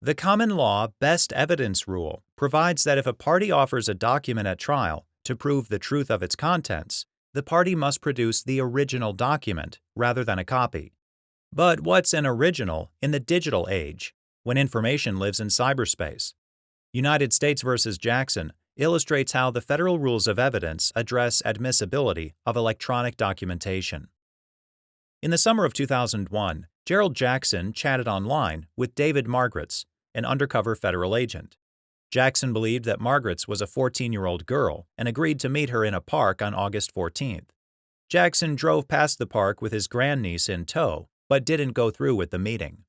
The common law best evidence rule provides that if a party offers a document at trial to prove the truth of its contents, the party must produce the original document rather than a copy. But what's an original in the digital age, when information lives in cyberspace? United States v. Jackson illustrates how the federal rules of evidence address admissibility of electronic documentation. In the summer of 2001, Gerald Jackson chatted online with David Margritz, an undercover federal agent. Jackson believed that Margritz was a 14-year-old girl and agreed to meet her in a park on August 14th. Jackson drove past the park with his grandniece in tow, but didn't go through with the meeting.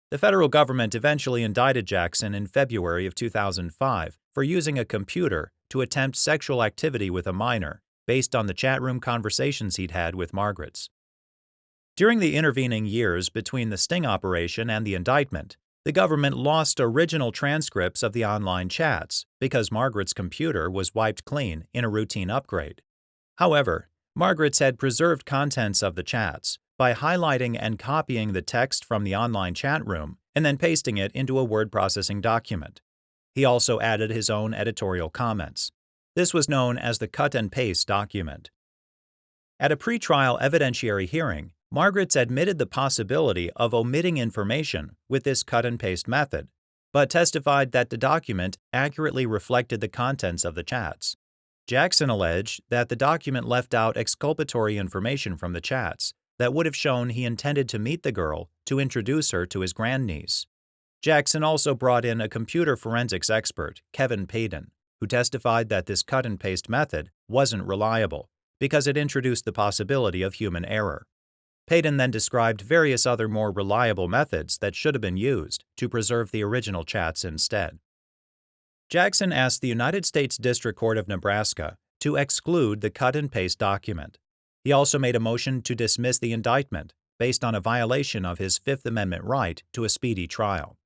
The federal government eventually indicted Jackson in February of 2005 for using a computer to attempt sexual activity with a minor based on the chat room conversations he'd had with Margritz. During the intervening years between the sting operation and the indictment, the government lost original transcripts of the online chats because Margritz's computer was wiped clean in a routine upgrade. However, Margritz had preserved contents of the chats by highlighting and copying the text from the online chat room and then pasting it into a word processing document. He also added his own editorial comments. This was known as the cut and paste document. At a pretrial evidentiary hearing, Margritz admitted the possibility of omitting information with this cut-and-paste method, but testified that the document accurately reflected the contents of the chats. Jackson alleged that the document left out exculpatory information from the chats that would have shown he intended to meet the girl to introduce her to his grandniece. Jackson also brought in a computer forensics expert, Kevin Payton, who testified that this cut-and-paste method wasn't reliable because it introduced the possibility of human error. Payton then described various other more reliable methods that should have been used to preserve the original chats instead. Jackson asked the United States District Court of Nebraska to exclude the cut-and-paste document. He also made a motion to dismiss the indictment based on a violation of his Fifth Amendment right to a speedy trial.